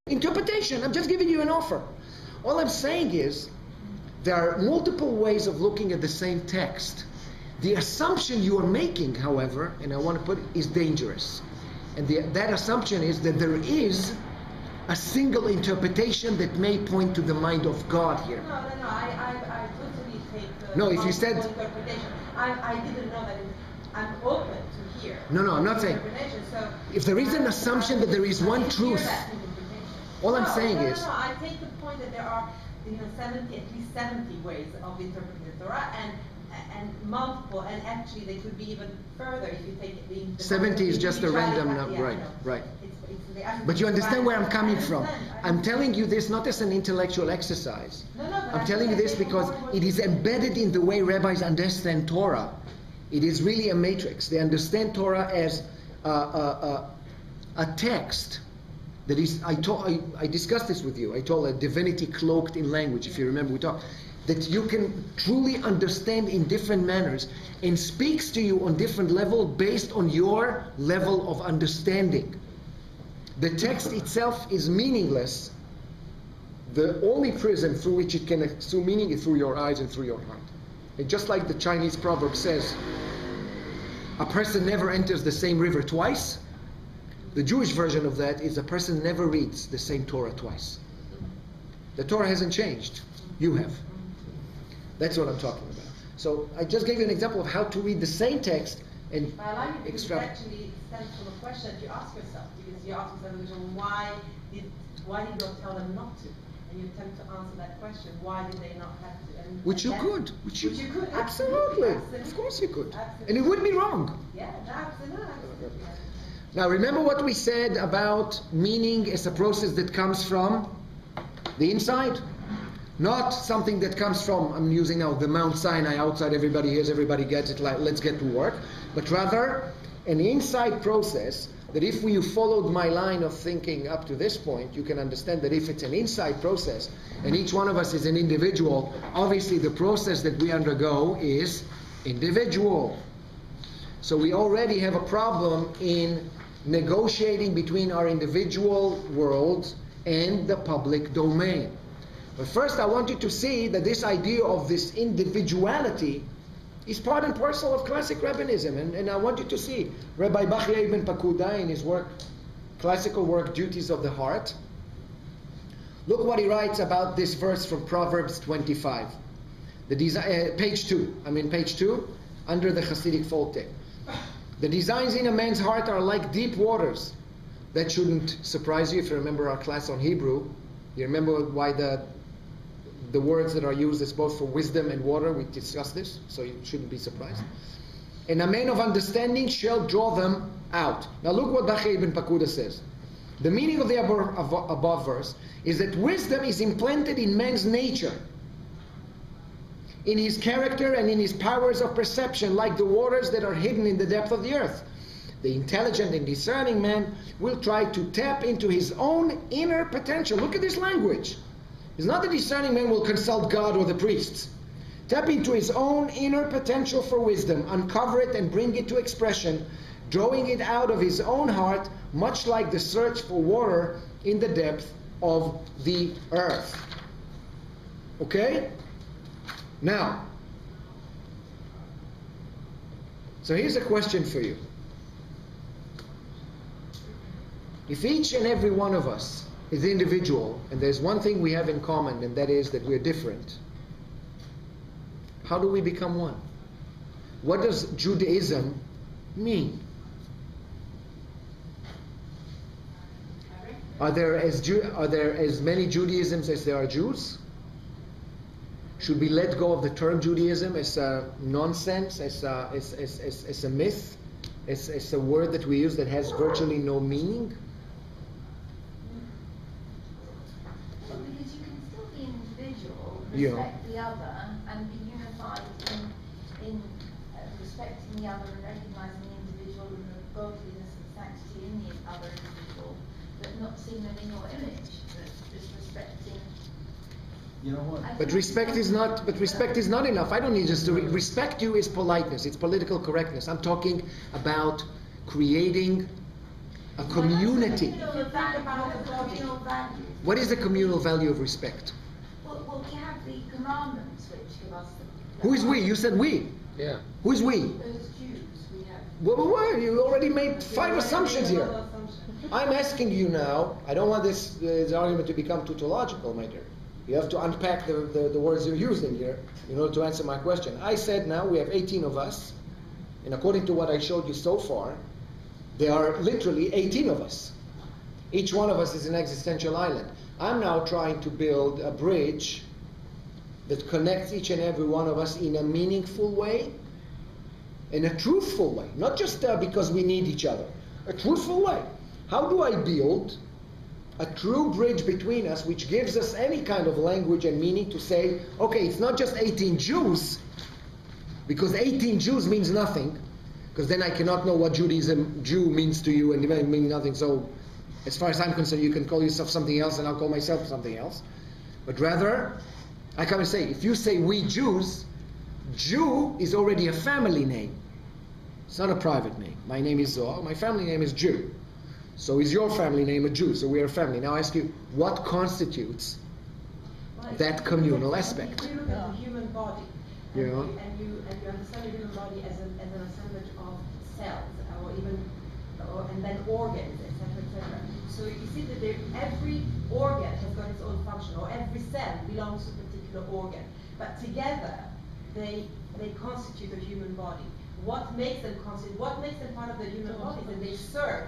interpretation. I'm just giving you an offer. All I'm saying is there are multiple ways of looking at the same text. The assumption you are making, however, and I want to put it, is dangerous. And that assumption is that there is a single interpretation that may point to the mind of God here. No, I totally take no, if you said interpretation. I didn't know that. I'm open to hear. No, I'm not saying. So if there is an assumption that there is one truth, all I'm saying is. No, I take the point that there are, at least 70 ways of interpreting the Torah, and multiple, and actually they could be even further if you take the 70 is just a random number, right. But you understand where I'm coming from. I'm telling you this not as an intellectual exercise. I'm telling you this because it is embedded in the way rabbis understand Torah. It is really a matrix. They understand Torah as a text that is, I discussed this with you. I told a divinity cloaked in language, if you remember we talked. That you can truly understand in different manners and speaks to you on different level based on your level of understanding. The text itself is meaningless. The only prism through which it can assume meaning is through your eyes and through your heart. And just like the Chinese proverb says, a person never enters the same river twice, the Jewish version of that is a person never reads the same Torah twice. The Torah hasn't changed. You have. That's what I'm talking about. So I just gave you an example of how to read the same text and extract. Actually stems from a question that you ask yourself, because you ask yourself, why did God tell them not to? And you attempt to answer that question. Why did they not have to? And which you could. Absolutely. Of course you could. Absolutely. And it wouldn't be wrong. Yeah, absolutely. Now remember what we said about meaning as a process that comes from the inside? Not something that comes from, I'm using now the Mount Sinai outside, everybody hears, everybody gets it, like let's get to work. But rather, an inside process that if you followed my line of thinking up to this point, you can understand that if it's an inside process, and each one of us is an individual, obviously the process that we undergo is individual. So we already have a problem in negotiating between our individual worlds and the public domain. But first I want you to see that this idea of this individuality is part and parcel of classic rabbinism. And I want you to see Rabbi Bachya ibn Pakuda in his work, classical work, Duties of the Heart. Look what he writes about this verse from Proverbs 25. Page 2. I'm in page 2, under the Hasidic folk. The designs in a man's heart are like deep waters. That shouldn't surprise you if you remember our class on Hebrew. You remember why the words that are used is both for wisdom and water. We discussed this, so you shouldn't be surprised. And a man of understanding shall draw them out. Now look what Bachya ibn Pakuda says. The meaning of the above verse is that wisdom is implanted in man's nature, in his character and in his powers of perception, like the waters that are hidden in the depth of the earth. The intelligent and discerning man will try to tap into his own inner potential. Look at this language. It's not the discerning man will consult God or the priests. Tap into his own inner potential for wisdom, uncover it and bring it to expression, drawing it out of his own heart, much like the search for water in the depth of the earth. Okay? Now, so here's a question for you. If each and every one of us is individual, and there's one thing we have in common, and that is that we're different, how do we become one? What does Judaism mean? Are there as many Judaisms as there are Jews? Should we let go of the term Judaism as a nonsense, as a myth, as a word that we use that has virtually no meaning? Because you can still be an individual, respect the other, and be unified in respecting the other and recognizing the individual and the godliness and sanctity in the other individual, but not seeing them in your image, but just respecting. You know what? But respect is not enough. I don't need just to respect you is politeness. It's political correctness. I'm talking about creating a community. If you think about the body. What is the communal value of respect? Well, we have the commandments which give us the... Who is we? You said we. Yeah. Who is we? Those Jews we have. Well, you already made 5 assumptions here. I'm asking you now, I don't want this argument to become tautological, my dear. You have to unpack the words you're using here in order to answer my question. I said now we have 18 of us, and according to what I showed you so far, there are literally 18 of us. Each one of us is an existential island. I'm now trying to build a bridge that connects each and every one of us in a meaningful way, in a truthful way, not just because we need each other, a truthful way. How do I build a true bridge between us which gives us any kind of language and meaning to say, okay, it's not just 18 Jews, because 18 Jews means nothing, because then I cannot know what Jew means to you, and it means nothing. So as far as I'm concerned, you can call yourself something else and I'll call myself something else. But rather, I come and say, if you say we Jews, Jew is already a family name. It's not a private name. My name is Zohar, my family name is Jew. So is your family name a Jew? So we are a family. Now I ask you, what constitutes that communal aspect? If you look at the human body, and, Yeah. you understand the human body as an assemblage of cells, and then organs, etc., etc. So you see that every organ has got its own function, or every cell belongs to a particular organ. But together, they constitute a human body. What makes them part of the human body is that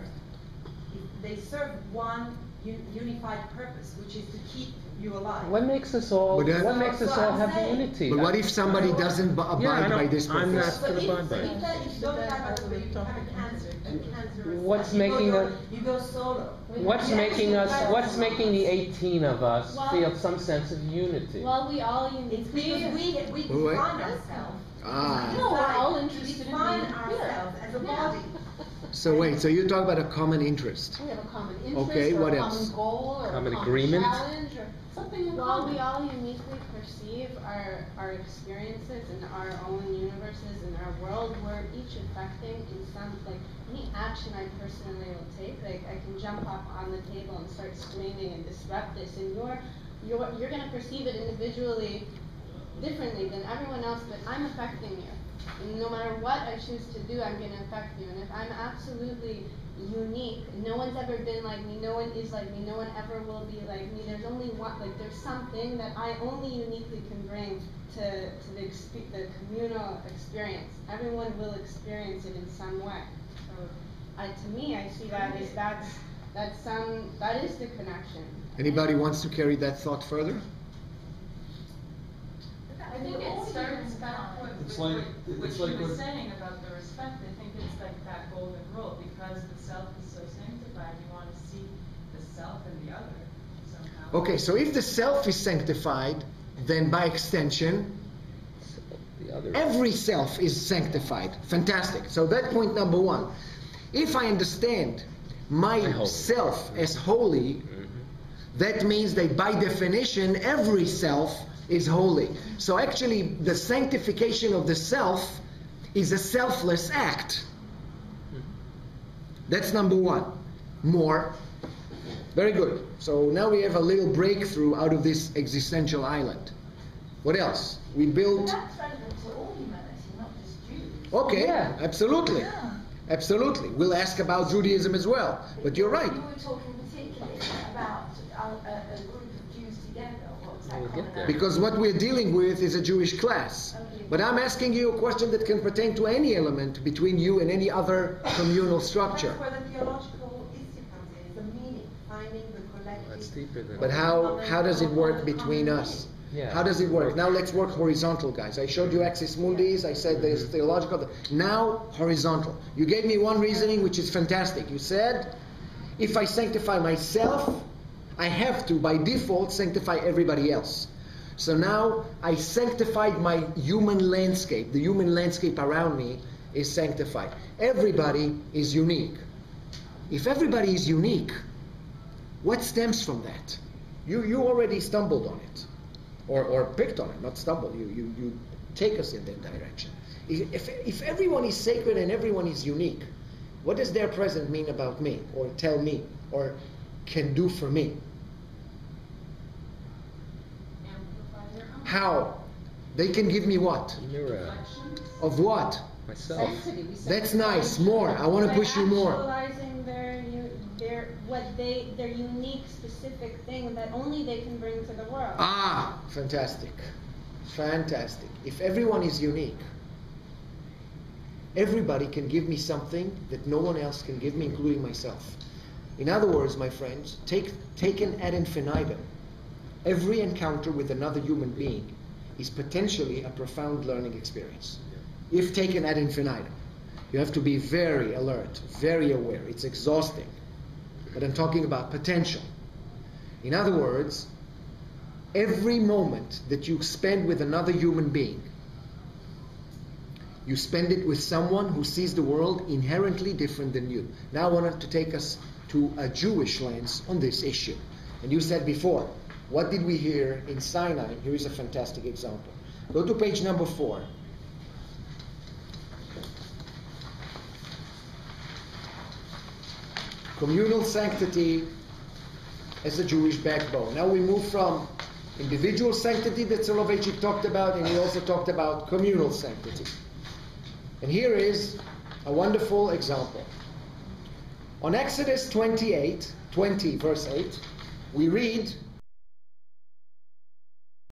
they serve one unified purpose, which is to keep you alive. What makes us all? But, What makes us all have saying- unity? But what if somebody doesn't abide by this I'm purpose? not- But if abide by it. you don't have a cancer, What's you making you go solo. What's You making actually us? try What's to- making the 18 of us Well- feel some sense of unity? Well, we all It's uniquely. because we Wait. define ourselves. No, we're all We interested in define being ourselves as a Yeah. body. So wait, so you talk about a common interest. We have a common interest, Okay, or what a else? common goal, or Common a common agreement? challenge, or something in Well, we common. all uniquely perceive our experiences and our own universes and our world. We're each affecting in some, like, any action I personally will take. Like, I can jump up on the table and start screaming and disrupt this, and you're gonna perceive it individually differently than everyone else, but I'm affecting you. And no matter what I choose to do, I'm gonna affect you. And if I'm absolutely unique, no one's ever been like me, no one is like me, no one ever will be like me, there's only one, like, there's something that I only uniquely can bring to the communal experience. Everyone will experience it in some way. So, to me, I see that as that is the connection. Anybody wants to carry that thought further? I think it starts back with It's what like you were what- saying about the respect. I think it's like that golden rule, because the self is so sanctified, you want to see the self and the other somehow. Okay, so if the self is sanctified, then by extension, The other. every self is sanctified. Fantastic. So that point number one. If I understand myself as holy, that means that by definition, every self is holy. So actually, the sanctification of the self is a selfless act. That's number one. More. Very good. So now we have a little breakthrough out of this existential island. What else? We But built... that's relevant to all humanity, not just Jews. Okay, Yeah. absolutely. Yeah. Absolutely. We'll ask about Judaism as well. But you're right. You were talking particularly about a group of Jews together. What's that We'll get common there. Because what we're dealing with is a Jewish class. But I'm asking you a question that can pertain to any element between you and any other communal structure. That's where the theological issue comes in, the meaning, finding the collective. That's deeper than. But how does it work between us? Yeah. How does it work? Now let's work horizontal, guys. I showed you axis mundis. I said there's theological. Now horizontal. You gave me one reasoning which is fantastic. You said, if I sanctify myself, I have to, by default, sanctify everybody else. So now I sanctified my human landscape. The human landscape around me is sanctified. Everybody is unique. If everybody is unique, what stems from that? You already stumbled on it. Or picked on it, not stumbled. You take us in that direction. If everyone is sacred and everyone is unique, What does their present mean about me, or tell me, or can do for me? Amplify their own. How? They can give me what? Mirror. Reflections. Of what? Myself. That's nice. More. I want to By push you more. actualizing their unique, specific thing that only they can bring to the world. Ah, fantastic. Fantastic. If everyone is unique, everybody can give me something that no one else can give me, including myself. In other words, my friends, taken ad infinitum, every encounter with another human being is potentially a profound learning experience. If taken ad infinitum. You have to be very alert, very aware. It's exhausting. But I'm talking about potential. In other words, every moment that you spend with another human being, you spend it with someone who sees the world inherently different than you. Now I wanted to take us to a Jewish lens on this issue. And you said before, what did we hear in Sinai? Here is a fantastic example. Go to page number 4. Communal sanctity as a Jewish backbone. Now we move from individual sanctity that Soloveitchik talked about, and he also talked about communal sanctity. And here is a wonderful example. On Exodus 20 verse 8, we read